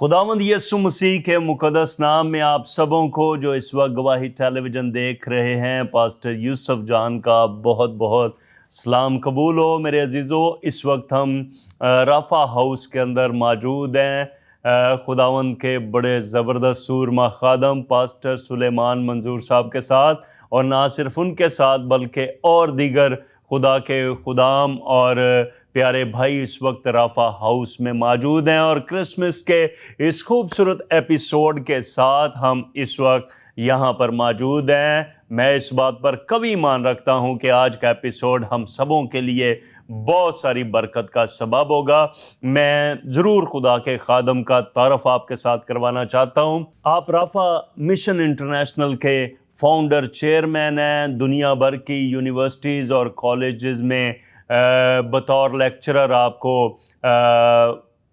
खुदावंद यीशु मसीह के मुकद्दस नाम में आप सबों को जो इस वक्त गवाही टेलीविज़न देख रहे हैं, पास्टर यूसुफ जान का बहुत बहुत सलाम कबूल हो। मेरे अजीज़ों, इस वक्त हम राफा हाउस के अंदर मौजूद हैं खुदावंद के बड़े ज़बरदस्त सूरमा खादम पास्टर सुलेमान मंजूर साहब के साथ, और ना सिर्फ उनके साथ बल्कि और दीगर खुदा के खुदाम और प्यारे भाई इस वक्त राफा हाउस में मौजूद हैं। और क्रिसमस के इस खूबसूरत एपिसोड के साथ हम इस वक्त यहाँ पर मौजूद हैं। मैं इस बात पर कभी ईमान रखता हूँ कि आज का एपिसोड हम सबों के लिए बहुत सारी बरकत का सबब होगा। मैं ज़रूर खुदा के खादम का तारफ़ आपके साथ करवाना चाहता हूँ। आप राफा मिशन इंटरनेशनल के फाउंडर चेयरमैन हैं। दुनिया भर की यूनिवर्सिटीज़ और कॉलेजेस में बतौर लेक्चरर आपको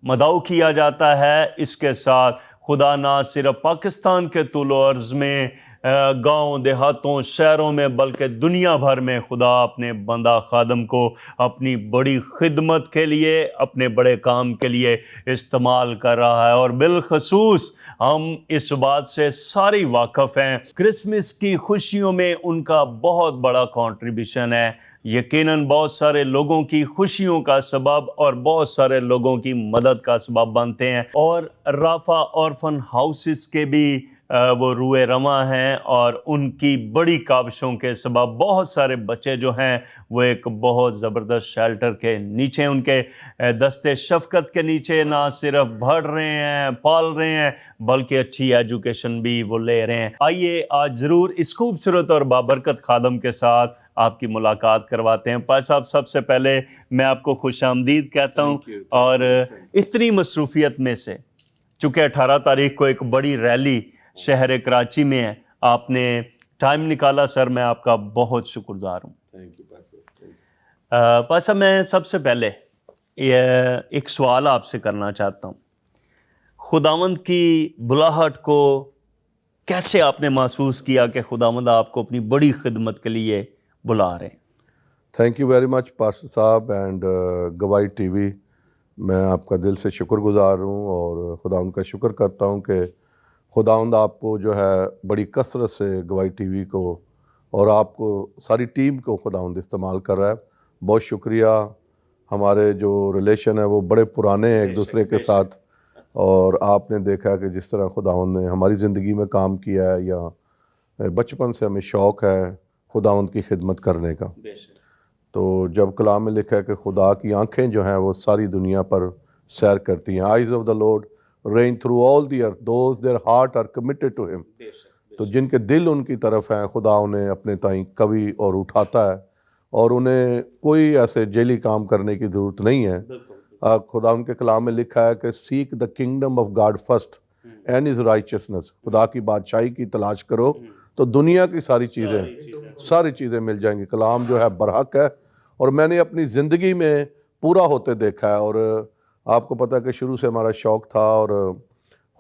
मदऊ किया जाता है। इसके साथ खुदा ना सिर्फ पाकिस्तान के तुलो अर्ज़ में गाँव देहातों शहरों में बल्कि दुनिया भर में खुदा अपने बंदा खादम को अपनी बड़ी खिदमत के लिए, अपने बड़े काम के लिए इस्तेमाल कर रहा है। और बिलखसूस हम इस बात से सारी वाकिफ़ हैं, क्रिसमस की खुशियों में उनका बहुत बड़ा कंट्रीब्यूशन है। यकीनन बहुत सारे लोगों की खुशियों का सबब और बहुत सारे लोगों की मदद का सबब बनते हैं। और राफा ऑर्फन हाउसेस के भी वो रुए रवा हैं, और उनकी बड़ी काविशों के सबब बहुत सारे बच्चे जो हैं वो एक बहुत ज़बरदस्त शेल्टर के नीचे, उनके दस्ते शफ़क़त के नीचे ना सिर्फ बढ़ रहे हैं, पाल रहे हैं, बल्कि अच्छी एजुकेशन भी वो ले रहे हैं। आइए आज ज़रूर इस खूबसूरत और बाबरकत खादम के साथ आपकी मुलाकात करवाते हैं। पास साहब, सबसे पहले मैं आपको खुशामदीद कहता हूँ। और इतनी मसरूफ़ियत में से, चूँकि 18 तारीख को एक बड़ी रैली शहर कराची में है, आपने टाइम निकाला सर, मैं आपका बहुत शुक्रगुज़ार हूँ। पास साहब, मैं सबसे पहले एक सवाल आपसे करना चाहता हूँ। खुदावंद की बुलाहट को कैसे आपने महसूस किया कि खुदावंद आपको अपनी बड़ी खिदमत के लिए बुला रहे हैं? Thank you very much pastor साहब एंड गवाही टीवी। मैं आपका दिल से शुक्रगुज़ार हूँ और खुदावंद का शुक्र करता हूँ कि खुदावंद आपको जो है बड़ी कसरत से गवाही टीवी को और आपको सारी टीम को खुदावंद इस्तेमाल कर रहा है। बहुत शुक्रिया। हमारे जो रिलेशन है वो बड़े पुराने हैं एक दूसरे के साथ, और आपने देखा कि जिस तरह खुदावंद ने हमारी ज़िंदगी में काम किया है, या बचपन से हमें शौक़ है खुदावंद की खिदमत करने का। तो जब कलाम में लिखा है कि खुदा की आंखें जो हैं वो सारी दुनिया पर सैर करती हैं, eyes of the Lord run through all the earth those their heart are committed to him. तो जिनके दिल उनकी तरफ हैं, खुदा उन्हें अपने ताईं कभी और उठाता है, और उन्हें कोई ऐसे जेली काम करने की ज़रूरत नहीं है। खुदा उनके कलाम में लिखा है कि seek the kingdom of God first and his righteousness. खुदा की बादशाही की तलाश करो तो दुनिया की सारी चीज़ें मिल जाएंगी। कलाम जो है बरहक है, और मैंने अपनी ज़िंदगी में पूरा होते देखा है। और आपको पता है कि शुरू से हमारा शौक़ था, और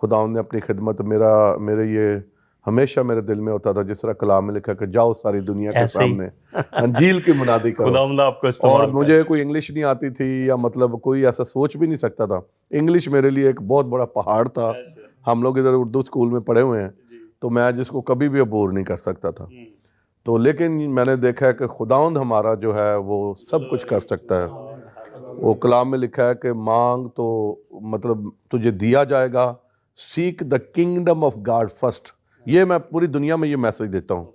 खुदा ने अपनी खिदमत मेरे ये हमेशा मेरे दिल में होता था, जिस तरह कलाम में लिखा कि जाओ सारी दुनिया के सामने अंजील की मुनादी करो। आपको और मुझे कोई इंग्लिश नहीं आती थी, या मतलब कोई ऐसा सोच भी नहीं सकता था। इंग्लिश मेरे लिए एक बहुत बड़ा पहाड़ था। हम लोग इधर उर्दू स्कूल में पढ़े हुए हैं, तो मैं जिसको कभी भी अबूर नहीं कर सकता था। तो लेकिन मैंने देखा है कि खुदावंद हमारा जो है वो सब कुछ कर सकता है। वो कलाम में लिखा है कि मांग तो मतलब तुझे दिया जाएगा, seek the kingdom of God first. ये मैं पूरी दुनिया में ये मैसेज देता हूँ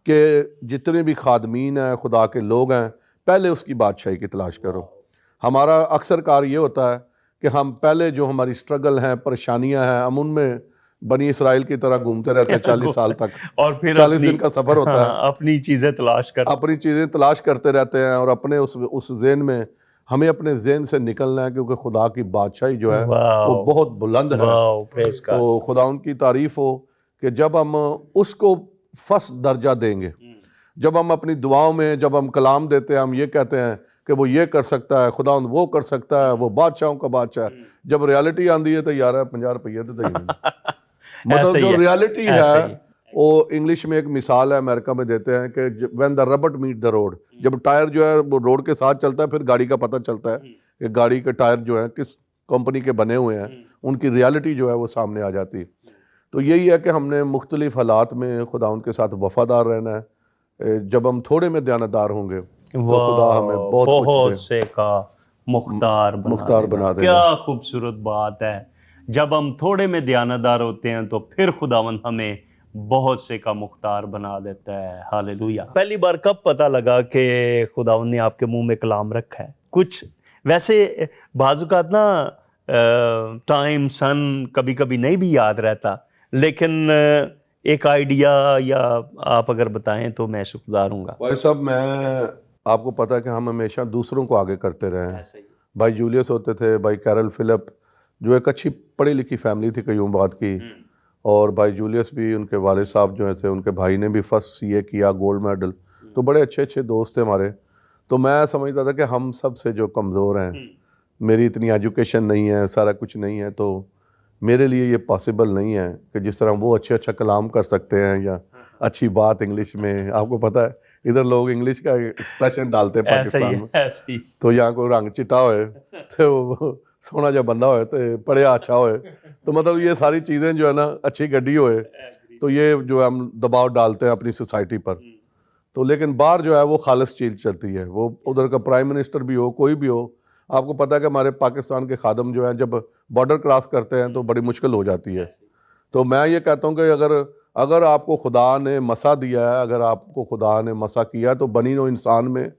कि जितने भी खादमीन हैं, खुदा के लोग हैं, पहले उसकी बादशाही की तलाश करो। हमारा अक्सर कार ये होता है कि हम पहले जो हमारी स्ट्रगल हैं, परेशानियां हैं, हम उनमें बनी इसराइल की तरह घूमते रहते हैं 40 साल तक, और फिर 40 दिन का सफ़र होता है। अपनी चीज़ें तलाश करते रहते हैं, और अपने उस ज़हन में हमें अपने ज़हन से निकलना है, क्योंकि खुदा की बादशाही जो है वो बहुत बुलंद है। तो खुदा उनकी तारीफ़ हो कि जब हम उसको फर्स्ट दर्जा देंगे, जब हम अपनी दुआओं में, जब हम कलाम देते हैं, हम ये कहते हैं कि वो ये कर सकता है, खुदा वो कर सकता है, वो बादशाहों का बादशाह है। जब रियलिटी आती है तो यार 50 रुपये दे देंगे। मतलब जो रियलिटी है वो इंग्लिश में एक मिसाल है अमेरिका में देते हैं कि when the rubber meet the road, जब टायर जो है वो रोड के साथ चलता है, फिर गाड़ी का पता चलता है कि गाड़ी के टायर जो है किस कंपनी के बने हुए हैं, उनकी रियलिटी जो है वो सामने आ जाती। तो यही है कि हमने मुख्तलिफ हालात में खुदा उनके साथ वफ़ादार रहना है। जब हम थोड़े में दयानतदार होंगे तो खुदा हमें वाह, बहुत कुछ बहुत दे से का मुख्तार मुख्तार देगा। बना देगा। क्या खूबसूरत बात है। जब हम थोड़े में दयानतदार होते हैं तो फिर खुदावंद हमें बहुत से का मुख्तार बना देता है। हालेलुया। पहली बार कब पता लगा कि खुदावंद ने आपके मुंह में कलाम रखा है? कुछ वैसे बाजुकात ना टाइम सन कभी कभी नहीं भी याद रहता, लेकिन एक आइडिया या आप अगर बताएं तो मैं शुक्रगुजार हूँगा। भाई साहब, मैं आपको पता है कि हम हमेशा दूसरों को आगे करते रहे हैं। ऐसा ही। भाई जूलियस होते थे, भाई कैरल फिलिप, जो एक अच्छी पढ़ी लिखी फैमिली थी कईयों बात की। और भाई जूलियस भी, उनके वालिद साहब जो थे, उनके भाई ने भी फर्स्ट सीए किया, गोल्ड मेडल। तो बड़े अच्छे अच्छे दोस्त थे हमारे। तो मैं समझता था कि हम सब से जो कमज़ोर हैं, मेरी इतनी एजुकेशन नहीं है, सारा कुछ नहीं है, तो मेरे लिए ये पॉसिबल नहीं है कि जिस तरह वो अच्छा कलाम कर सकते हैं या अच्छी बात इंग्लिश में। आपको पता है इधर लोग इंग्लिश का एक्सप्रेशन डालते हैं ऐसा ही पाकिस्तान है, में। ऐसा ही। तो यहाँ कोई रंग चिट्टा होए तो सोना जो बंदा होए तो पढ़िया अच्छा होए, तो मतलब ये सारी चीज़ें जो है ना, अच्छी गड्डी होए, तो ये जो है हम दबाव डालते हैं अपनी सोसाइटी पर। तो लेकिन बाहर जो है वो खालिस चीज़ चलती है, वो उधर का प्राइम मिनिस्टर भी हो, कोई भी हो। आपको पता है कि हमारे पाकिस्तान के खादम जो है जब बॉर्डर क्रॉस करते हैं तो बड़ी मुश्किल हो जाती है। तो मैं ये कहता हूँ कि अगर अगर आपको खुदा ने मसा दिया है, अगर आपको खुदा ने मसा किया है, तो बनी नो इंसान में,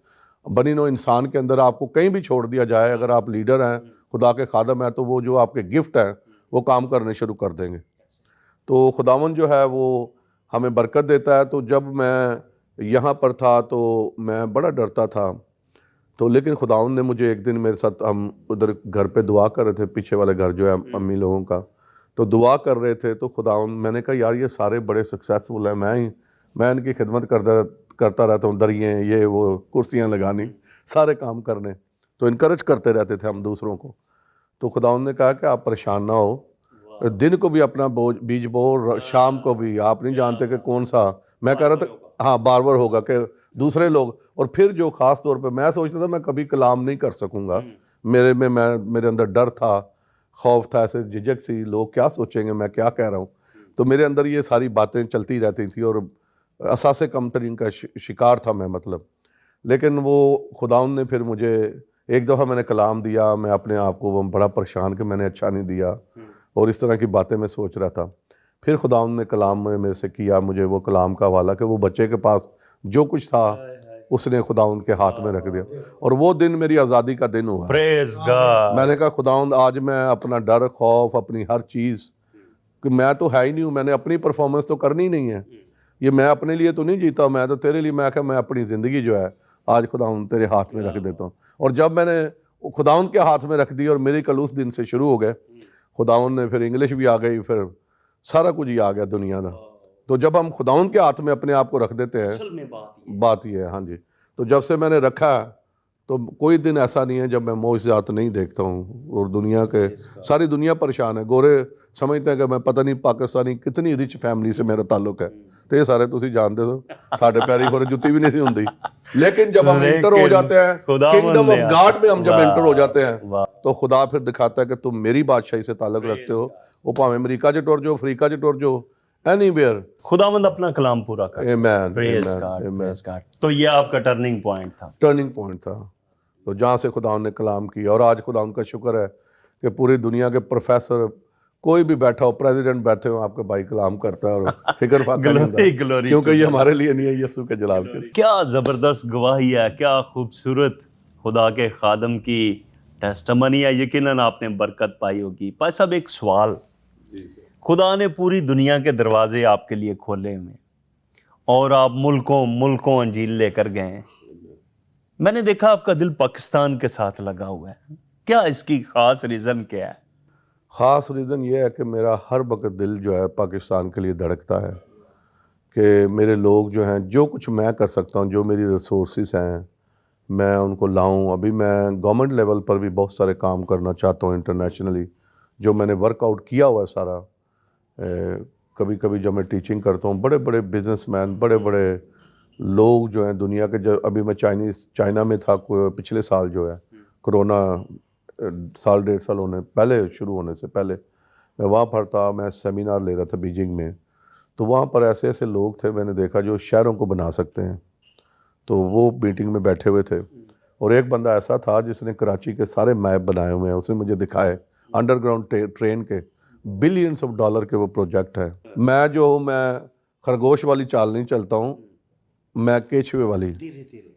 बनी नो इंसान के अंदर आपको कहीं भी छोड़ दिया जाए, अगर आप लीडर हैं, खुदा के खादम हैं, तो वो जो आपके गिफ्ट हैं वो काम करने शुरू कर देंगे। तो खुदावन जो है वो हमें बरकत देता है। तो जब मैं यहाँ पर था तो मैं बड़ा डरता था। तो लेकिन खुदावन ने मुझे एक दिन, मेरे साथ हम उधर घर पे दुआ कर रहे थे, पीछे वाले घर जो है अम्मी लोगों का, तो दुआ कर रहे थे। तो खुदावन, मैंने कहा यार ये सारे बड़े सक्सेसफुल हैं, मैं इनकी खिदमत करता रहता हूँ, दरियाँ ये वो कुर्सियाँ लगानी, सारे काम करने। तो इनकरेज करते रहते थे हम दूसरों को। तो खुदावन ने कहा कि आप परेशान ना हो, दिन को भी अपना बीज बो, शाम को भी। आप नहीं जानते कि कौन सा, मैं कह रहा था, हाँ बार होगा कि दूसरे लोग। और फिर जो ख़ास तौर पे मैं सोचता था मैं कभी कलाम नहीं कर सकूंगा, मेरे अंदर डर था, खौफ था, ऐसे झिझक सी, लोग क्या सोचेंगे, मैं क्या कह रहा हूँ। तो मेरे अंदर ये सारी बातें चलती रहती थी और असासे कम तरीन का शिकार था मैं, मतलब। लेकिन वो खुदाउन ने फिर मुझे, एक दफ़ा मैंने कलाम दिया, मैं अपने आप को बड़ा परेशान कि मैंने अच्छा नहीं दिया, और इस तरह की बातें मैं सोच रहा था। फिर खुदाउन ने कलाम में मेरे से किया, मुझे वो कलाम का हवाला कि वो बच्चे के पास जो कुछ था उसने खुदाउन के हाथ में रख दिया, और वो दिन मेरी आज़ादी का दिन हुआ। Praise God. मैंने कहा खुदाउन, आज मैं अपना डर, खौफ, अपनी हर चीज़, कि मैं तो है ही नहीं हूँ, मैंने अपनी परफॉर्मेंस तो करनी नहीं है, ये मैं अपने लिए तो नहीं जीता, मैं तो तेरे लिए। मैं क्या, मैं अपनी ज़िंदगी जो है आज खुदाउन तेरे हाथ में रख देता हूँ। और जब मैंने खुदाउन के हाथ में रख दी और मेरी कल उस दिन से शुरू हो गए, खुदाउन ने फिर इंग्लिश भी आ गई, फिर सारा कुछ ही आ गया दुनिया का। तो जब हम खुदाउन के हाथ में अपने आप को रख देते हैं, बात ये है। हाँ जी। तो जब से मैंने रखा तो कोई दिन ऐसा नहीं है जब मैं मोइज़ात नहीं देखता हूँ। और दुनिया के, सारी दुनिया परेशान है, गोरे समझते हैं कि मैं पता नहीं पाकिस्तानी कितनी रिच फैमिली से मेरा ताल्लुक है। तो ये सारे तुम जानते हो, साढ़े पैरी खोरे जुत्ती भी नहीं सी होंगी। लेकिन जब हम इंटर हो जाते हैं किंगडम ऑफ गॉड में, हम जब इंटर हो जाते हैं तो खुदा फिर दिखाता है कि तुम मेरी बादशाही से ताल्लुक रखते हो। वो भावें अमेरिका च टुर जाओ, अफ्रीका च टुर जाओ, एनीवेयर। खुदावंद अपना कलाम पूरा कर। Amen, praise amen, God, amen. Praise God. तो ये आपका टर्निंग पॉइंट था। टर्निंग पॉइंट था। तो जहाँ से खुदा ने कलाम किया, और आज खुदा उनका शुक्र है कि पूरी दुनिया के प्रोफेसर, कोई भी बैठा हो, प्रेसिडेंट बैठे हो, आपका भाई कलाम करता है और फिक्र फाका नहीं होता, ग्लोरी, क्योंकि ये हमारे लिए नहीं है, यीशु के जलाल के लिए। क्या ज़बरदस्त गवाही है, क्या खूबसूरत खुदा के खादम की टेस्टमनी है। यकीनन आपने बरकत पाई होगी। भाई साहब, एक सवाल, खुदा ने पूरी दुनिया के दरवाजे आपके लिए खोले हुए और आप मुल्कों मुल्कों अंजील लेकर गए। मैंने देखा आपका दिल पाकिस्तान के साथ लगा हुआ है, क्या इसकी खास रीज़न क्या है? ख़ास रीज़न ये है कि मेरा हर वक्त दिल जो है पाकिस्तान के लिए धड़कता है कि मेरे लोग जो हैं, जो कुछ मैं कर सकता हूँ, जो मेरी रिसोर्सेज हैं, मैं उनको लाऊं। अभी मैं गवर्नमेंट लेवल पर भी बहुत सारे काम करना चाहता हूँ इंटरनेशनली, जो मैंने वर्कआउट किया हुआ है सारा। कभी कभी जब मैं टीचिंग करता हूँ, बड़े बड़े बिजनेसमैन, बड़े बड़े लोग जो हैं दुनिया के, जो अभी मैं चाइना में था पिछले साल जो है कोरोना साल 1.5 साल होने पहले, शुरू होने से पहले मैं वहाँ पर था। मैं सेमिनार ले रहा था बीजिंग में, तो वहाँ पर ऐसे ऐसे लोग थे मैंने देखा जो शहरों को बना सकते हैं। तो वो मीटिंग में बैठे हुए थे और एक बंदा ऐसा था जिसने कराची के सारे मैप बनाए हुए हैं, उसने मुझे दिखाए अंडरग्राउंड ट्रेन के बिलियंस ऑफ डॉलर के वो प्रोजेक्ट है। मैं जो हूँ, मैं खरगोश वाली चाल नहीं चलता हूँ, मैं केचुए वाली,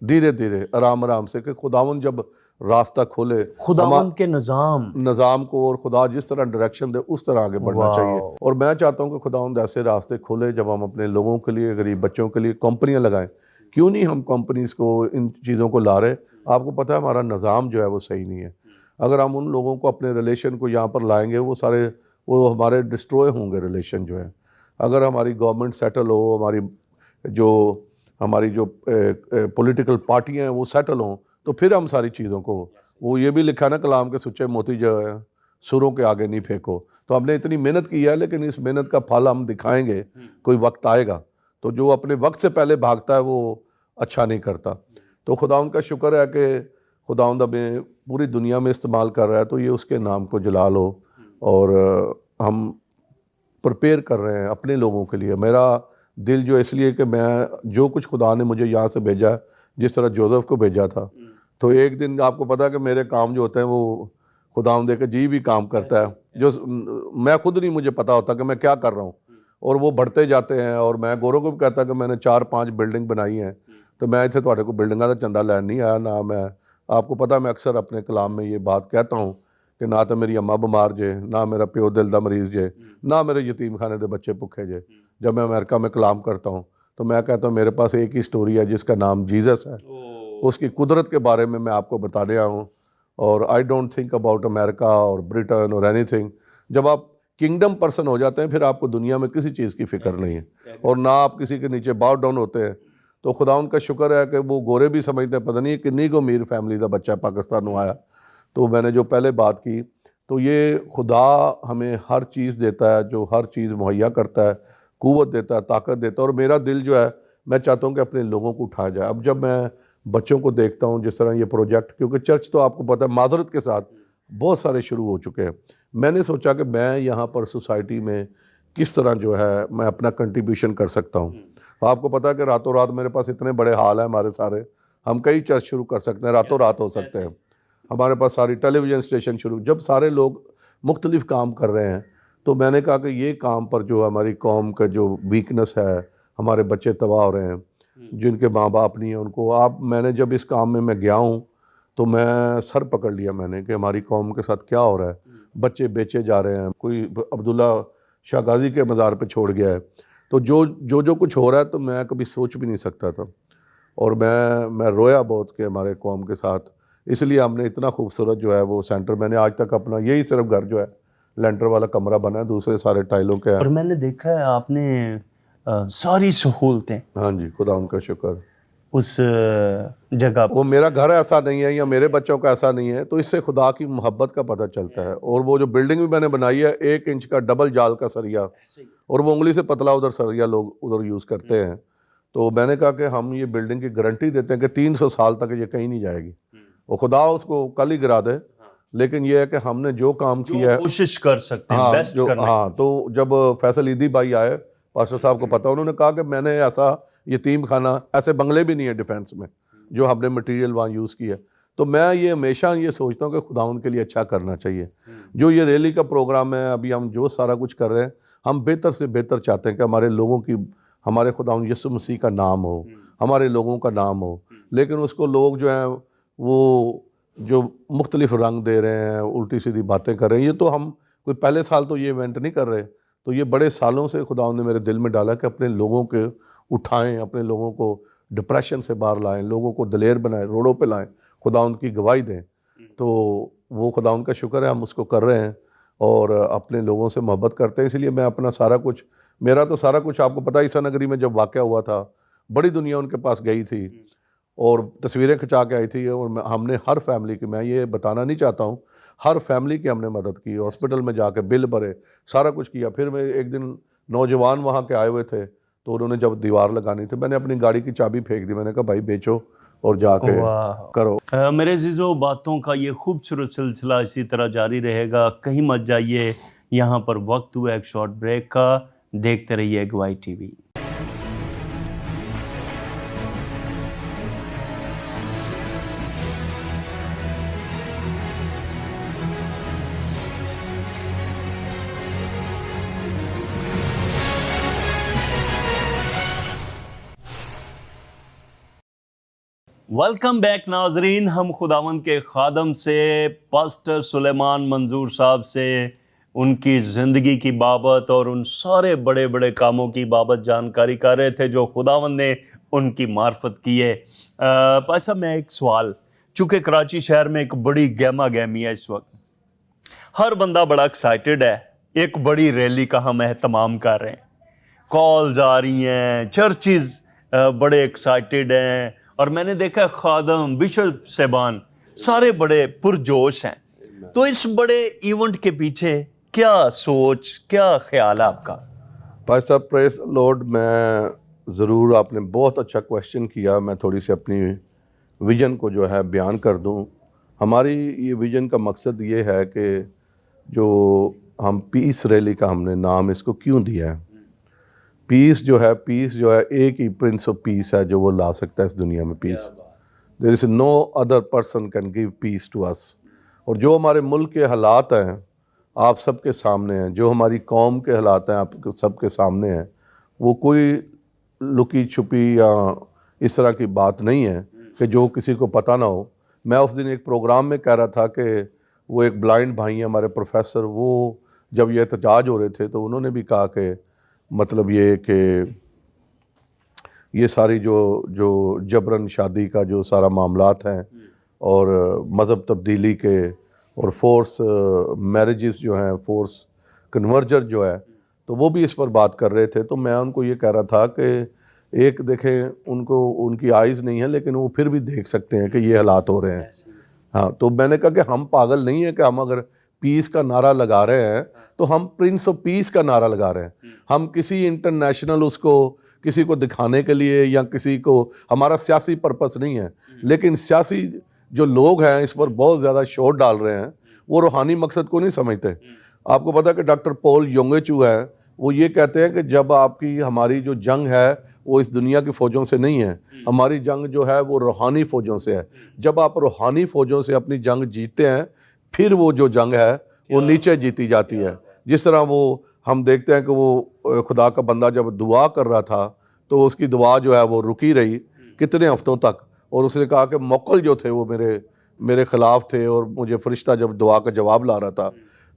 धीरे धीरे आराम आराम से, कि खुदावन जब रास्ता खोले, खुदावंद के निज़ाम को और खुदा जिस तरह डायरेक्शन दे उस तरह आगे बढ़ना चाहिए। और मैं चाहता हूँ कि खुदावंद ऐसे रास्ते खोले जब हम अपने लोगों के लिए, गरीब बच्चों के लिए कंपनियाँ लगाएं। क्यों नहीं हम कंपनीज़ को, इन चीज़ों को ला रहे? आपको पता है हमारा निज़ाम जो है वो सही नहीं है। अगर हम उन लोगों को, अपने रिलेशन को यहाँ पर लाएंगे, वो सारे वो हमारे डिस्ट्रॉय होंगे रिलेशन जो है। अगर हमारी गवर्नमेंट सेटल हो, हमारी जो पॉलिटिकल पार्टियाँ हैं वो सेटल हों, तो फिर हम सारी चीज़ों को, वो ये भी लिखा ना कलाम के, सुच्चे मोती जो है सुरों के आगे नहीं फेंको। तो हमने इतनी मेहनत की है, लेकिन इस मेहनत का फल हम दिखाएंगे, कोई वक्त आएगा। तो जो अपने वक्त से पहले भागता है वो अच्छा नहीं करता। तो खुदावंद का शुक्र है कि खुदावंद हमें पूरी दुनिया में इस्तेमाल कर रहा है, तो ये उसके नाम को जलाल हो। और हम प्रिपेयर कर रहे हैं अपने लोगों के लिए। मेरा दिल जो इसलिए कि मैं जो कुछ खुदा ने मुझे यहाँ से भेजा, जिस तरह जोसेफ को भेजा था, तो एक दिन आपको पता है कि मेरे काम जो होते हैं वो खुदावंद के जी भी काम करता है, जो मैं खुद नहीं मुझे पता होता कि मैं क्या कर रहा हूँ, और वो बढ़ते जाते हैं। और मैं गौरव को भी कहता कि मैंने 4-5 बिल्डिंग बनाई हैं, तो मैं इतने थोड़े को बिल्डिंगा का चंदा लैन नहीं आया ना। मैं, आपको पता, मैं अक्सर अपने कलाम में ये बात कहता हूँ कि ना तो मेरी अम्मा बीमार जे, ना मेरा प्यो दिल दा मरीज़ जे, ना मेरे यतीम खाने के बच्चे भुखे जे। जब मैं अमेरिका में कलाम करता हूँ तो मैं कहता हूँ मेरे पास एक ही स्टोरी है जिसका नाम जीसस है। उसकी कुदरत के बारे में मैं आपको बता रहा हूँ। और I don't think about America और ब्रिटेन और एनीथिंग। जब आप किंगडम पर्सन हो जाते हैं, फिर आपको दुनिया में किसी चीज़ की फ़िक्र नहीं है, और ना आप किसी के नीचे बाव डाउन होते हैं। तो खुदा उनका शुक्र है कि वो गोरे भी समझते हैं, पता नहीं किन्नी को अमीर फैमिली का बच्चा पाकिस्तान में आया। तो मैंने जो पहले बात की, तो ये खुदा हमें हर चीज़ देता है, जो हर चीज़ मुहैया करता है, क़ुव्वत देता है, ताकत देता है। और मेरा दिल जो है, मैं चाहता हूँ कि अपने लोगों को उठाया जाए। अब जब मैं बच्चों को देखता हूँ जिस तरह ये प्रोजेक्ट, क्योंकि चर्च तो आपको पता है माजरत के साथ बहुत सारे शुरू हो चुके हैं, मैंने सोचा कि मैं यहाँ पर सोसाइटी में किस तरह जो है मैं अपना कंट्रीब्यूशन कर सकता हूँ। आपको पता है कि रातों रात मेरे पास इतने बड़े हाल हैं हमारे सारे, हम कई चर्च शुरू कर सकते हैं, रातों रात हो सकते हैं। हमारे पास सारी टेलीविज़न स्टेशन शुरू, जब सारे लोग मुख्तलिफ काम कर रहे हैं, तो मैंने कहा कि ये काम पर जो हमारी कौम का जो वीकनेस है, हमारे बच्चे तबाह हो रहे हैं, जिनके माँ बाप नहीं है उनको, मैंने जब इस काम में मैं गया हूँ तो मैं सर पकड़ लिया मैंने कि हमारी कौम के साथ क्या हो रहा है। बच्चे बेचे जा रहे हैं, कोई अब्दुल्ला शाह गाजी के मज़ार पे छोड़ गया है। तो जो कुछ हो रहा है, तो मैं कभी सोच भी नहीं सकता था। और मैं रोया बहुत कि हमारे कौम के साथ, इसलिए हमने इतना खूबसूरत जो है वो सेंटर, मैंने आज तक अपना यही सिर्फ घर जो है लेंटर वाला कमरा बना है, दूसरे सारे टाइलों के हैं। और मैंने देखा है आपने सारी सहूलतें, हाँ जी, खुदा उनका शुक्र, उस जगह, वो मेरा घर ऐसा नहीं है या मेरे बच्चों का ऐसा नहीं है, तो इससे खुदा की मोहब्बत का पता चलता है। और वो जो बिल्डिंग भी मैंने बनाई है, 1 इंच का डबल जाल का सरिया, और वो उंगली से पतला उधर सरिया लोग उधर यूज़ करते हैं। तो मैंने कहा कि हम ये बिल्डिंग की गारंटी देते हैं कि 300 साल तक ये कहीं नहीं जाएगी। वो खुदा उसको कल ही गिरा दे, लेकिन ये है कि हमने जो काम किया है, कोशिश कर सकते हैं, हाँ बेस्ट करने की। हाँ। तो जब फैसल ईदी भाई आए, पास्टर साहब को पता, उन्होंने कहा कि मैंने ऐसा यतीम खाना, ऐसे बंगले भी नहीं है डिफेंस में जो हमने मटेरियल वहाँ यूज़ किया। तो मैं ये हमेशा ये सोचता हूँ कि खुदा उनके लिए अच्छा करना चाहिए। जो ये रैली का प्रोग्राम है, अभी हम जो सारा कुछ कर रहे हैं, हम बेहतर से बेहतर चाहते हैं कि हमारे लोगों की, हमारे खुदा यीशु मसीह का नाम हो, हमारे लोगों का नाम हो। लेकिन उसको लोग जो हैं वो जो मुख्तलिफ रंग दे रहे हैं, उल्टी सीधी बातें कर रहे हैं। ये तो हम कोई पहले साल तो ये इवेंट नहीं कर रहे, तो ये बड़े सालों से खुदा ने मेरे दिल में डाला कि अपने लोगों के उठाएं, अपने लोगों को डिप्रेशन से बाहर लाएं, लोगों को दलेर बनाएं, रोडों पे लाएं, खुदा उनकी गवाही दें। तो वो खुदा उनका शुक्र है, हम उसको कर रहे हैं और अपने लोगों से मोहब्बत करते हैं। इसलिए मैं अपना सारा कुछ, मेरा तो सारा कुछ, आपको पता है ईसा नगरी में जब वाक़या हुआ था, बड़ी दुनिया उनके पास गई थी और तस्वीरें खिंचा के आई थी। और हमने हर फैमिली की, मैं ये बताना नहीं चाहता हूँ, हर फैमिली की हमने मदद की, हॉस्पिटल में जाके बिल भरे, सारा कुछ किया। फिर मैं एक दिन, नौजवान वहाँ के आए हुए थे, तो उन्होंने जब दीवार लगानी थी, मैंने अपनी गाड़ी की चाबी फेंक दी, मैंने कहा भाई बेचो और जाके वाह। करो। मेरे अजीज़ों, बातों का ये खूबसूरत सिलसिला इसी तरह जारी रहेगा, कहीं मत जाइए। यहाँ पर वक्त हुआ एक शॉर्ट ब्रेक का। देखते रहिए गवाही टीवी। वेलकम बैक नाजरीन। हम खुदावंद के खादम से पास्टर सुलेमान मंजूर साहब से उनकी ज़िंदगी की बाबत और उन सारे बड़े बड़े कामों की बाबत जानकारी कर रहे थे जो खुदावंद ने उनकी मार्फत की है। भाई साहब, मैं एक सवाल, चूँकि कराची शहर में एक बड़ी गहमा गहमी है इस वक्त, हर बंदा बड़ा एक्साइटेड है, एक बड़ी रैली का हम एहतमाम कर रहे हैं, कॉल्स आ रही हैं, चर्चिज़ बड़े एक्साइटेड हैं, और मैंने देखा खादम, बिशप साहबान सारे बड़े पुरजोश हैं। तो इस बड़े इवेंट के पीछे क्या सोच, क्या ख्याल है आपका? भाई साहब, प्रेस लॉर्ड, मैं ज़रूर, आपने बहुत अच्छा क्वेश्चन किया। मैं थोड़ी सी अपनी विज़न को जो है बयान कर दूं। हमारी ये विज़न का मकसद ये है कि जो हम पीस रैली का हमने नाम इसको क्यों दिया है। पीस जो है एक ही प्रिंस ऑफ पीस है जो वो ला सकता है इस दुनिया में peace. There is no other person can give peace to us. और जो हमारे मुल्क के हालात हैं आप सबके सामने हैं, जो हमारी कौम के हालात हैं आप सबके सामने हैं, वो कोई लुकी छुपी या इस तरह की बात नहीं है कि जो किसी को पता ना हो। मैं उस दिन एक प्रोग्राम में कह रहा था कि वो एक ब्लाइंड भाई हैं हमारे प्रोफेसर, वो जब ये एहतजाज हो रहे थे तो उन्होंने भी कहा कि मतलब ये कि ये सारी जो जबरन शादी का जो सारा मामलात हैं और मज़हब तब्दीली के और फोर्स मैरिजेस जो हैं, फोर्स कन्वर्जन जो है, तो वो भी इस पर बात कर रहे थे। तो मैं उनको ये कह रहा था कि एक देखें, उनको उनकी आइज़ नहीं है लेकिन वो फिर भी देख सकते हैं कि ये हालात हो रहे हैं। हाँ, तो मैंने कहा कि हम पागल नहीं है कि हम अगर पीस का नारा लगा रहे हैं तो हम प्रिंस ऑफ पीस का नारा लगा रहे हैं। हम किसी इंटरनेशनल उसको किसी को दिखाने के लिए या किसी को, हमारा सियासी पर्पस नहीं है। लेकिन सियासी जो लोग हैं इस पर बहुत ज़्यादा शोर डाल रहे हैं, वो रूहानी मकसद को नहीं समझते। आपको पता है कि डॉक्टर पॉल योंगेचू है, वो ये कहते हैं कि जब आपकी हमारी जो जंग है वो इस दुनिया की फ़ौजों से नहीं है, हमारी जंग जो है वो रूहानी फ़ौजों से है। जब आप रूहानी फ़ौजों से अपनी जंग जीतते हैं फिर वो जो जंग है वो नीचे जीती जाती है। जिस तरह वो हम देखते हैं कि वो खुदा का बंदा जब दुआ कर रहा था तो उसकी दुआ जो है वो रुकी रही कितने हफ्तों तक, और उसने कहा कि मोक्कल जो थे वो मेरे ख़िलाफ़ थे और मुझे फरिश्ता जब दुआ का जवाब ला रहा था।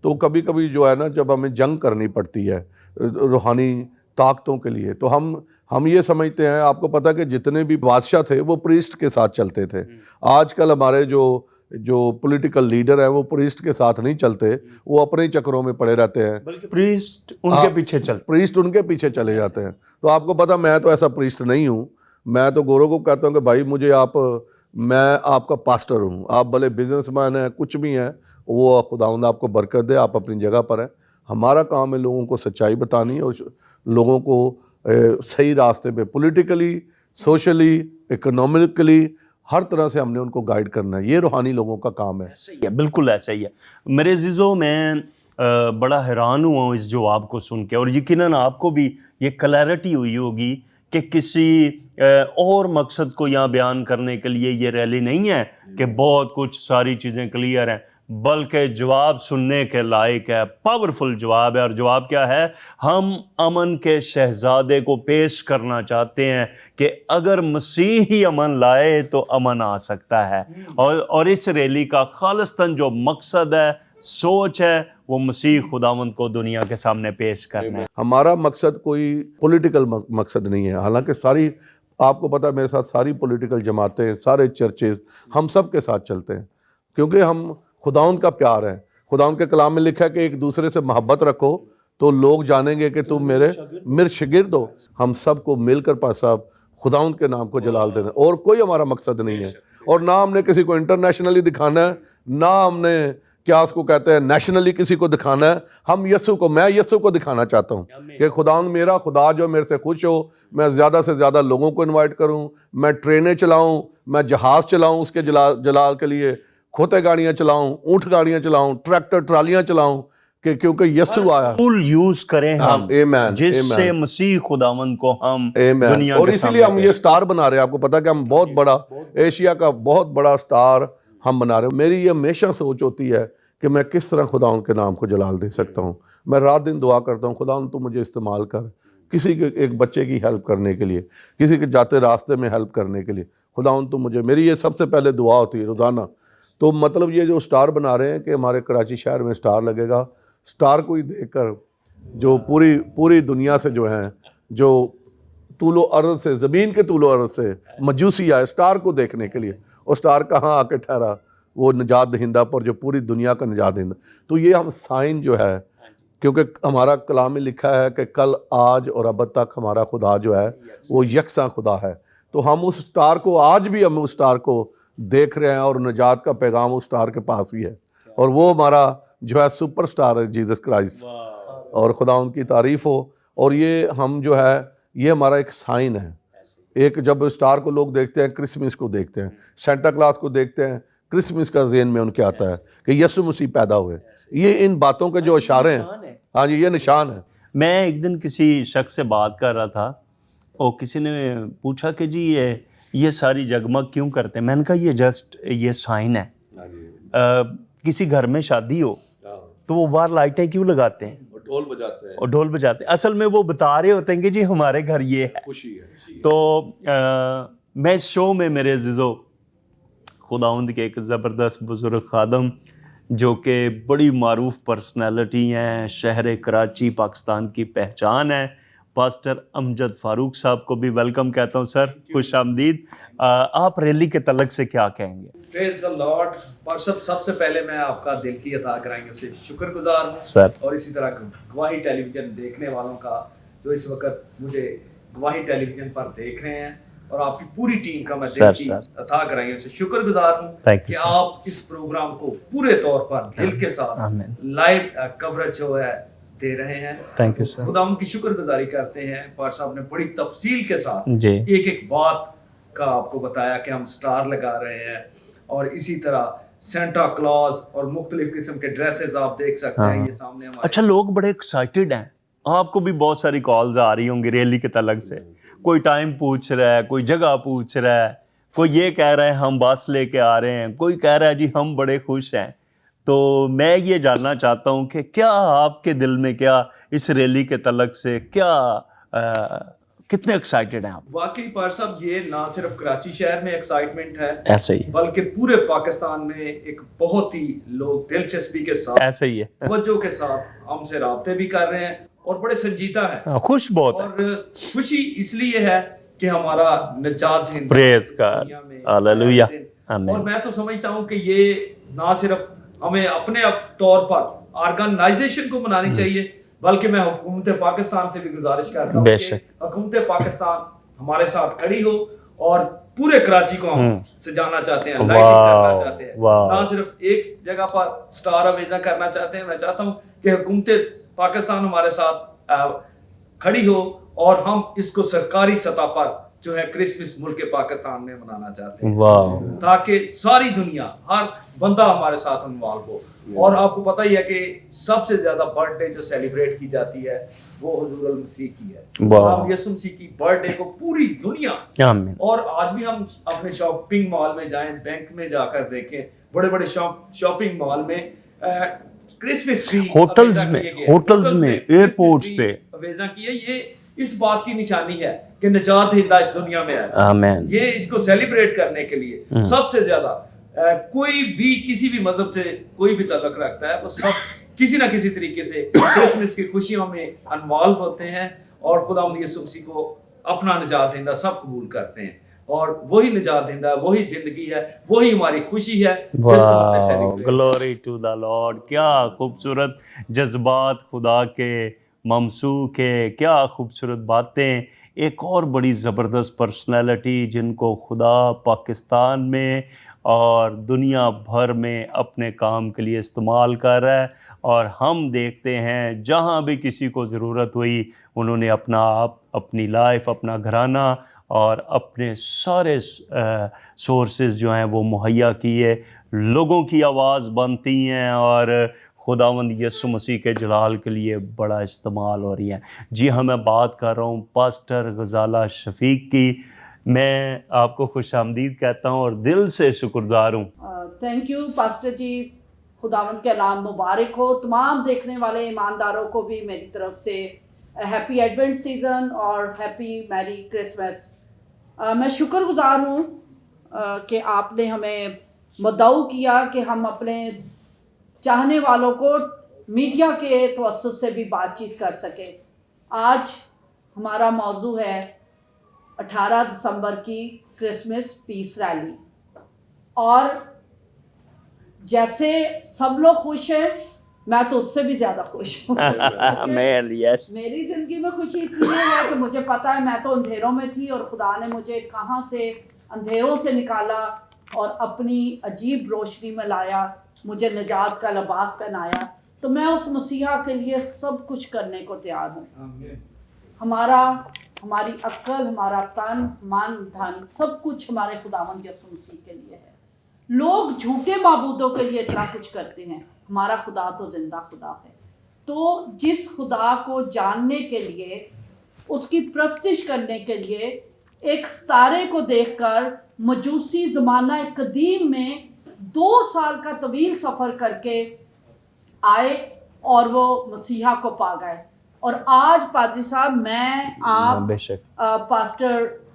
तो कभी कभी जो है ना, जब हमें जंग करनी पड़ती है रूहानी ताकतों के लिए, तो हम ये समझते हैं, आपको पता है कि जितने भी बादशाह थे वो प्रीस्ट के साथ चलते थे। आजकल हमारे जो पॉलिटिकल लीडर है वो प्रीस्ट के साथ नहीं चलते, वो अपने चक्रों में पड़े रहते हैं, बल्कि प्रीस्ट उनके पीछे चल प्रीस्ट उनके पीछे चले जाते हैं। तो आपको पता, मैं तो ऐसा प्रीस्ट नहीं हूँ। मैं तो गौरव को कहता हूँ कि भाई मैं आपका पास्टर हूँ। आप भले बिजनेसमैन हैं, कुछ भी हैं, वो खुदावंद आपको बरकत दे, आप अपनी जगह पर हैं। हमारा काम है लोगों को सच्चाई बतानी और लोगों को सही रास्ते पे पॉलिटिकली, सोशली, इकोनॉमिकली हर तरह से हमने उनको गाइड करना है। ये रूहानी लोगों का काम है। सही है, बिल्कुल ऐसा ही है। मेरे अजीज़ों, मैं बड़ा हैरान हुआ हूँ इस जवाब को सुन के, और यकीनन आपको भी ये क्लैरिटी हुई होगी कि किसी और मकसद को यहाँ बयान करने के लिए ये रैली नहीं है कि बहुत कुछ सारी चीज़ें क्लियर हैं, बल्कि जवाब सुनने के लायक है, पावरफुल जवाब है। और जवाब क्या है? हम अमन के शहजादे को पेश करना चाहते हैं कि अगर मसीह ही अमन लाए तो अमन आ सकता है। और इस रैली का खालिस्तन जो मकसद है, सोच है, वो मसीह खुदावंद को दुनिया के सामने पेश करना है। हमारा मकसद कोई पॉलिटिकल मकसद नहीं है। हालांकि सारी, आपको पता है मेरे साथ सारी पॉलिटिकल जमातें, सारे चर्चेज, हम सब के साथ चलते हैं क्योंकि हम खुदावंद का प्यार है। खुदावंद के कलाम में लिखा है कि एक दूसरे से मोहब्बत रखो तो लोग जानेंगे कि तुम मेरे शागिर्द हो। हम सबको मिलकर पासा खुदावंद के नाम को जलाल देना, और कोई हमारा मकसद नहीं है। और ना हमने किसी को इंटरनेशनली दिखाना है, ना हमने क्या उसको कहते हैं, नेशनली किसी को दिखाना है। मैं यीशु को दिखाना चाहता हूँ कि खुदावंद मेरा खुदा जो मेरे से खुश हो, मैं ज़्यादा से ज़्यादा लोगों को इनवाइट करूँ, मैं ट्रेनें चलाऊँ, मैं जहाज़ चलाऊँ उसके जलाल के लिए, खोते गाड़ियाँ चलाऊँ, ऊँट गाड़ियाँ चलाऊँ, ट्रैक्टर ट्रालियाँ चलाऊँ, कि क्योंकि यीशु आया। फुल यूज करें हम, आमेन, जिससे आमेन, मसीह खुदावंद को हम आमेन। दुनिया और के इसीलिए सामने हम ये स्टार बना रहे हैं। आपको पता है कि हम बहुत बड़ा, एशिया का बहुत बड़ा स्टार हम बना रहे हैं। मेरी ये हमेशा सोच होती है कि मैं किस तरह खुदा उनके नाम को जलाल दे सकता हूँ। मैं रात दिन दुआ करता हूँ, खुदा तू मुझे इस्तेमाल कर, किसी के एक बच्चे की हेल्प करने के लिए, किसी के जाते रास्ते में हेल्प करने के लिए। खुदा तू मुझे, मेरी ये सबसे पहले दुआ होती है रोज़ाना। तो मतलब ये जो स्टार बना रहे हैं कि हमारे कराची शहर में स्टार लगेगा, स्टार को ही देखकर जो पूरी दुनिया से जो हैं, जो तूलो अर्ज़ से, ज़मीन के तूलो अर्ज़ से मजूसी आए स्टार को देखने के लिए। और स्टार कहाँ आके ठहरा? वो निजात दहिंदा पर, जो पूरी दुनिया का निजात दहिंदा। तो ये हम साइन जो है, क्योंकि हमारा कलाम में लिखा है कि कल, आज और अब तक हमारा खुदा जो है वो यकसा खुदा है। तो हम उस स्टार को, आज भी हम उस स्टार को देख रहे हैं, और निजात का पैगाम उस स्टार के पास ही है। और वो हमारा जो है सुपर स्टार है, जीसस क्राइस्ट। और खुदा उनकी तारीफ़ हो। और ये हम जो है, ये हमारा एक साइन है। एक जब स्टार को लोग देखते हैं, क्रिसमस को देखते हैं, सेंटा क्लास को देखते हैं, क्रिसमस का ज़हन में उनके आता है कि यीशु मसीह पैदा हुए। ये इन बातों के जो इशारे हैं, हाँ जी, ये निशान है। मैं एक दिन किसी शख्स से बात कर रहा था, और किसी ने पूछा कि जी ये सारी जगमग क्यों करते हैं। मैंने कहा ये जस्ट ये साइन है। किसी घर में शादी हो तो वो बाहर लाइटें क्यों लगाते हैं, ढोल बजाते हैं, और ढोल बजाते हैं। असल में वो बता रहे होते हैं कि जी हमारे घर ये है, खुशी है। तो मैं इस शो में, मेरे अज़ीज़ों, खुदावंद के एक ज़बरदस्त बुज़ुर्ग खादम जो कि बड़ी मारूफ पर्सनैलिटी हैं, शहर कराची पाकिस्तान की पहचान है, पास्टर अमजद फ़ारूक साहब को भी वेलकम कहता हूँ। सर, खुश आमदीद। आप रैली के तलक से क्या कहेंगे? Praise the Lord. और सबसे पहले मैं आपका दिल की अता कराएंगे उसे शुक्रगुजार हूँ सर। और इसी तरह गवाही टेलीविजन देखने वालों का जो इस वक्त मुझे गवाही टेलीविजन पर देख रहे हैं, और आपकी पूरी टीम का मैं दिल की अता कराएंगे उसे शुक्रगुजार हूँ कि आप इस प्रोग्राम को पूरे तौर पर दिल के साथ लाइव कवरेज जो है दे रहे हैं। Thank you sir. खुदा उनकी शुक्रगुजारी करते हैं। पार साहब ने बड़ी तफसील के साथ एक एक बात का आपको बताया कि हम स्टार लगा रहे हैं, और इसी तरह सेंटा क्लॉज और मुख्तलिफ किस्म के ड्रेसेस आप देख सकते हैं ये सामने हमारे। अच्छा, लोग बड़े एक्साइटेड हैं। आपको भी बहुत सारी कॉल्स आ रही होंगी रैली के तलक से। कोई टाइम पूछ रहा है, कोई जगह पूछ रहा है, कोई ये कह रहा है हम बस लेके आ रहे हैं, कोई कह रहा है जी हम बड़े खुश हैं। तो मैं ये जानना चाहता हूँ कि क्या आपके दिल में, क्या इस रैली के तलक से क्या कितने एक्साइटेड हैं आप? वाकई पार साहब, ये ना सिर्फ कराची शहर में एक्साइटमेंट है, ऐसे ही, बल्कि पूरे पाकिस्तान में एक बहुत ही लोग दिलचस्पी के साथ, ऐसे ही है, तवज्जो के साथ हमसे राब्ते भी कर रहे हैं, और बड़े संजीदा है, खुश बहुत है। और खुशी इसलिए है कि हमारा निजात हिंद प्रेज गॉड, हालेलुया, आमीन। और मैं तो समझता हूँ कि ये ना सिर्फ हमें अपने तौर पर ऑर्गेनाइजेशन को मनानी चाहिए, बल्कि मैं हुकूमत पाकिस्तान से भी गुजारिश करता हूँ कि हुकूमत पाकिस्तान हमारे साथ खड़ी हो, और पूरे कराची को हम सजाना चाहते हैं, लाइटिंग करना चाहते हैं, ना सिर्फ एक जगह पर स्टार अवेजा करना चाहते हैं। मैं चाहता हूँ कि हुकूमत पाकिस्तान हमारे साथ खड़ी हो, और हम इसको सरकारी सतह पर जो है क्रिसमस मुल्क पाकिस्तान में मनाना चाहते हैं, ताकि सारी दुनिया, हर बंदा हमारे साथ इन्वॉल्व हो। और आपको पता ही है कि सबसे ज्यादा बर्थडे जो सेलिब्रेट की जाती है वो हुजूर अल मसीह की है। हम यीशु मसीह की बर्थडे को पूरी दुनिया, और आज भी हम अपने शॉपिंग मॉल में जाएं, बैंक में जाकर देखें, बड़े बड़े शॉपिंग मॉल में क्रिसमस ट्री, होटल्स में, एयरपोर्ट्स पे अवेजा की है। ये इस बात की निशानी है कि निजात हिंदा इस दुनिया में है। आमीन। ये इसको सेलिब्रेट करने के लिए सबसे ज्यादा कोई भी किसी भी मजहब से कोई भी तल्लुक रखता है, वो सब किसी ना किसी तरीके से क्रिसमस की खुशियों में इन्वॉल्व होते हैं, और खुदावंद यीशु मसीह को अपना निजात हिंदा सब कबूल करते हैं, और वही निजात हिंदा, वही जिंदगी है, वही हमारी खुशी है जिसको हमने celebrate. Glory to the Lord. क्या खूबसूरत जज्बात खुदा के ममसूक है, क्या खूबसूरत बातें। एक और बड़ी ज़बरदस्त पर्सनैलिटी जिनको खुदा पाकिस्तान में और दुनिया भर में अपने काम के लिए इस्तेमाल कर रहा है। और हम देखते हैं जहाँ भी किसी को ज़रूरत हुई उन्होंने अपना आप, अपनी लाइफ, अपना घराना और अपने सारे सोर्सेज जो हैं वो मुहैया किए, लोगों की आवाज़ बनती हैं और खुदावंद यीशु मसीह के जलाल के लिए बड़ा इस्तेमाल हो रही है। जी हाँ, मैं बात कर रहा हूँ पास्टर गजाला शफीक की। मैं आपको खुशामदीद कहता हूँ और दिल से शुक्रगुजार हूँ। थैंक यू पास्टर जी, खुदावंद के नाम मुबारक हो। तमाम देखने वाले ईमानदारों को भी मेरी तरफ से हैप्पी एडवेंट सीज़न और हैप्पी मैरी क्रिसमस। मैं शुक्रगुजार हूँ कि आपने हमें मदऊ किया कि हम अपने चाहने वालों को मीडिया के तवज्जुह से भी बातचीत कर सके। आज हमारा मौजू है 18 दिसंबर की क्रिसमस पीस रैली। और जैसे सब लोग खुश हैं, मैं तो उससे भी ज़्यादा खुश हूँ। मेरी ज़िंदगी में खुशी इसलिए है कि मुझे पता है मैं तो अंधेरों में थी और खुदा ने मुझे कहाँ से अंधेरों से निकाला और अपनी अजीब रोशनी में लाया, मुझे निजात का लिबास पहनाया। तो मैं उस मसीहा के लिए सब कुछ करने को तैयार हूँ। हमारी अक्ल, हमारा तन, मन, धन, सब कुछ हमारे खुदावंद यीशु मसीह के लिए है। लोग झूठे माबूदों के लिए इतना कुछ करते हैं, हमारा खुदा तो जिंदा खुदा है। तो जिस खुदा को जानने के लिए, उसकी प्रस्तिश करने के लिए एक सितारे को देखकर मजूसी ज़माना कदीम में 2 साल का तवील सफ़र करके आए और वो मसीहा को पा गए। और आज पादरी साहब, मैं आप पास्टर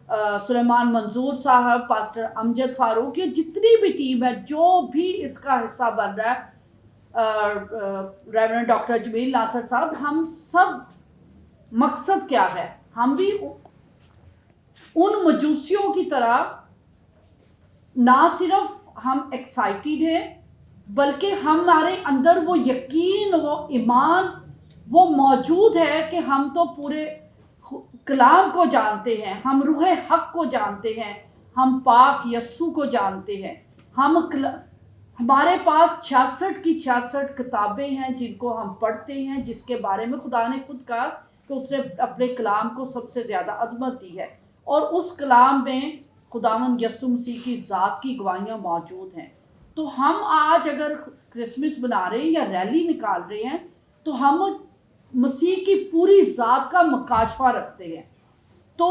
सुलेमान मंजूर साहब, पास्टर अमजद फारूक, ये जितनी भी टीम है, जो भी इसका हिस्सा बन रहा है, रेवरेंड डॉक्टर जमील नासर साहब, हम सब मकसद क्या है, हम भी उन मजूसियों की तरह ना सिर्फ हम एक्साइटेड हैं, बल्कि हमारे अंदर वो यकीन, वो ईमान वो मौजूद है कि हम तो पूरे कलाम को जानते हैं, हम रूह हक को जानते हैं, हम पाक यस्सु को जानते हैं। हमारे पास 66 की 66 किताबें हैं जिनको हम पढ़ते हैं, जिसके बारे में खुदा ने खुद कहा कि उसने अपने कलाम को सबसे ज़्यादा अजमत दी है। और उस कलाम में खुदावंद यीशु मसीह की ज़ात की गवाहियाँ मौजूद हैं। तो हम आज अगर क्रिसमस बना रहे हैं या रैली निकाल रहे हैं, तो हम मसीह की पूरी ज़ात का मुकाशफा रखते हैं। तो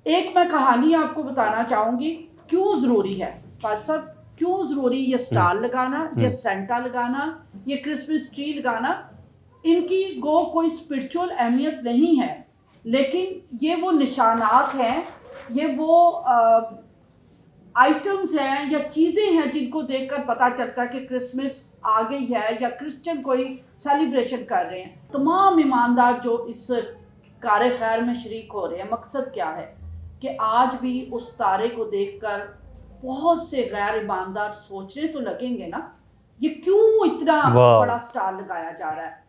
एक मैं कहानी आपको बताना चाहूँगी, क्यों ज़रूरी है पाद साहब, क्यों ज़रूरी ये स्टार लगाना, ये सेंटा लगाना, ये क्रिसमस ट्री लगाना। इनकी कोई स्पिरिचुअल अहमियत नहीं है, लेकिन ये वो निशानात हैं, ये वो आइटम्स हैं या चीज़ें हैं जिनको देखकर पता चलता है कि क्रिसमस आ गई है या क्रिश्चियन कोई सेलिब्रेशन कर रहे हैं। तमाम ईमानदार जो इस कार खैर में शरीक हो रहे हैं, मकसद क्या है कि आज भी उस तारे को देखकर बहुत से गैर ईमानदार सोचने तो लगेंगे ना, ये क्यों इतना बड़ा स्टार लगाया जा रहा है।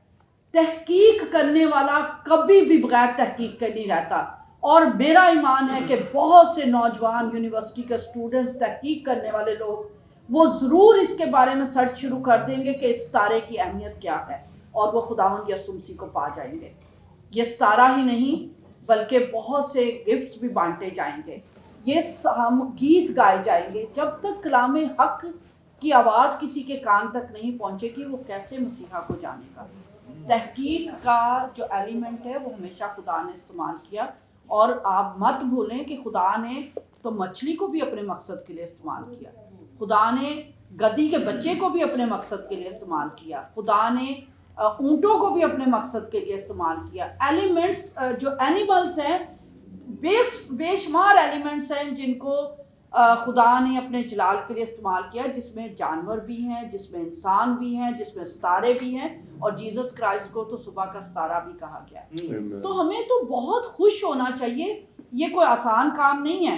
तहकीक करने वाला कभी भी बगैर तहकीक के नहीं रहता। और मेरा ईमान है कि बहुत से नौजवान यूनिवर्सिटी के स्टूडेंट्स, तहकीक करने वाले लोग, वो ज़रूर इसके बारे में सर्च शुरू कर देंगे कि इस तारे की अहमियत क्या है, और वो खुदावंद यीशु मसीह को पा जाएंगे। ये तारा ही नहीं बल्कि बहुत से गिफ्ट्स भी बांटे जाएंगे, ये हम गीत गाए जाएंगे। जब तक कलाम हक की आवाज़ किसी के कान तक नहीं पहुँचेगी, वो कैसे मसीहा को जानेगा। तहकीक का जो एलिमेंट है वो हमेशा खुदा ने इस्तेमाल किया। और आप मत भूलें कि खुदा ने तो मछली को भी अपने मकसद के लिए इस्तेमाल किया, खुदा ने गधी के बच्चे को भी अपने मकसद के लिए इस्तेमाल किया, खुदा ने ऊँटों को भी अपने मकसद के लिए इस्तेमाल किया। एलिमेंट्स जो एनिमल्स हैं, बेशुमार एलिमेंट्स हैं जिनको खुदा ने अपने जलाल के लिए इस्तेमाल किया, जिसमें जानवर भी हैं, जिसमें इंसान भी हैं, जिसमें सितारे भी हैं, और जीसस क्राइस्ट को तो सुबह का सितारा भी कहा गया। तो हमें तो बहुत खुश होना चाहिए। ये कोई आसान काम नहीं है।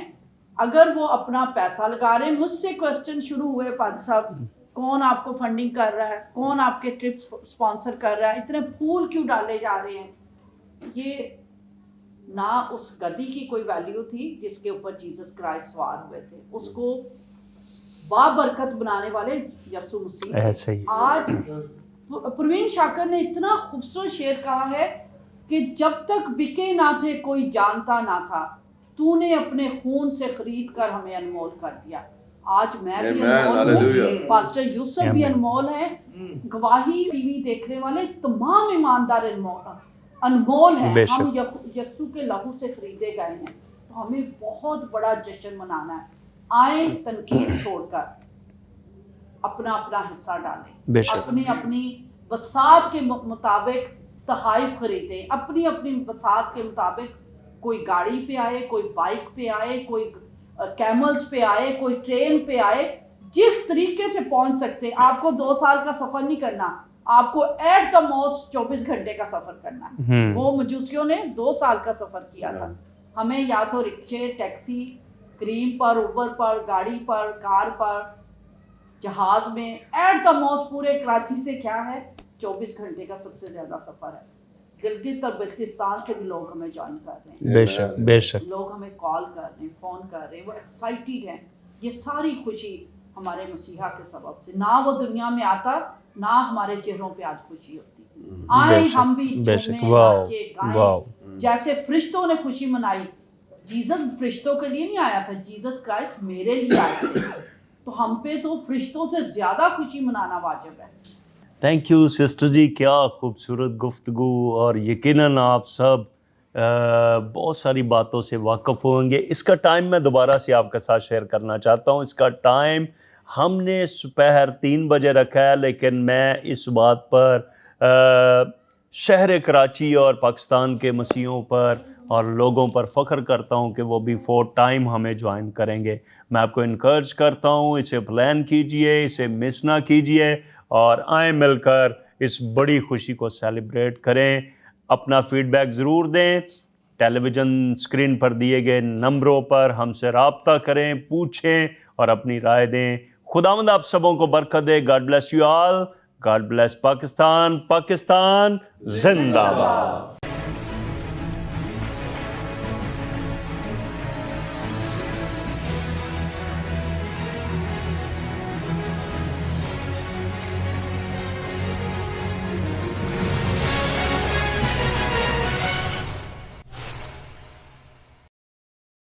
अगर वो अपना पैसा लगा रहे हैं, मुझसे क्वेश्चन शुरू हुए पाद साहब, कौन आपको फंडिंग कर रहा है, कौन आपके ट्रिप स्पॉन्सर कर रहा है, इतने फूल क्यों डाले जा रहे हैं। ये ना उस गद्दी की कोई वैल्यू थी जिसके ऊपर जीसस क्राइस्ट सवार हुए थे, उसको बाबरकत बनाने वाले यीशु मसीह थे। ऐसे ही आज प्रवीण शाकर ने इतना खूबसूरत शेर कहा है कि जब तक बिके ना थे कोई जानता ना था, तूने अपने खून से खरीद कर हमें अनमोल कर दिया। आज मैं भी अनमोल हूँ, पास्टर यूसुफ भी अनमोल है, गवाही टीवी देखने वाले तमाम ईमानदार अनमोल हैं। हम यीशु के लहू से खरीदे गए हैं, तो हमें बहुत बड़ा जश्न मनाना है। आए तनकीद छोड़कर अपना अपना हिस्सा डालें, अपनी अपनी वसात के मुताबिक तहाइफ खरीदें, अपनी अपनी वसात के मुताबिक कोई गाड़ी पे आए, कोई बाइक पे आए, कोई कैमल्स पे आए, कोई ट्रेन पे आए, जिस तरीके से पहुंच सकते। आपको 2 साल का सफर नहीं करना, आपको एट द मोस्ट 24 घंटे का सफर करना है। वो मजूसियों ने 2 साल का सफर किया था। हमें या तो रिक्शे, टैक्सी, क्रीम पर, उबर पर, गाड़ी पर, कार पर, जहाज में, एट द मोस्ट पूरे कराची से क्या है 24 घंटे का सबसे ज्यादा सफर है। गिलगित और बल्तिस्तान से भी लोग हमें ज्वाइन कर रहे हैं, बेशक बेशक लोग हमें कॉल कर रहे हैं, फोन कर रहे हैं, वो एक्साइटेड हैं। ये सारी खुशी हमारे मसीहा के सबब से, ना वो दुनिया में आता, ना हमारे चेहरों पे आज खुशी होती। आए हम भी जैसे फरिश्तों ने खुशी मनाई। जीसस फरिश्तों के लिए नहीं आया था, जीसस क्राइस्ट मेरे लिए आए थे, तो हम पे तो फरिश्तों से ज्यादा खुशी मनाना वाजिब है। थैंक यू सिस्टर जी, क्या खूबसूरत गुफ्तगू। और यकीनन आप सब बहुत सारी बातों से वाकिफ़ होंगे। इसका टाइम मैं दोबारा से आपके साथ शेयर करना चाहता हूँ। इसका टाइम हमने सुबह 3 बजे रखा है, लेकिन मैं इस बात पर शहर कराची और पाकिस्तान के मसीहों पर और लोगों पर फ़ख्र करता हूँ कि वो भी 4 टाइम हमें ज्वाइन करेंगे। मैं आपको इनकर्ज करता हूँ, इसे प्लान कीजिए, इसे मिस ना कीजिए और आए मिलकर इस बड़ी खुशी को सेलिब्रेट करें। अपना फीडबैक ज़रूर दें। टेलीविज़न स्क्रीन पर दिए गए नंबरों पर हमसे रब्ता करें, पूछें और अपनी राय दें। खुदावंद आप सबों को बरकत दे। God bless you all. God bless Pakistan. Pakistan जिंदाबाद।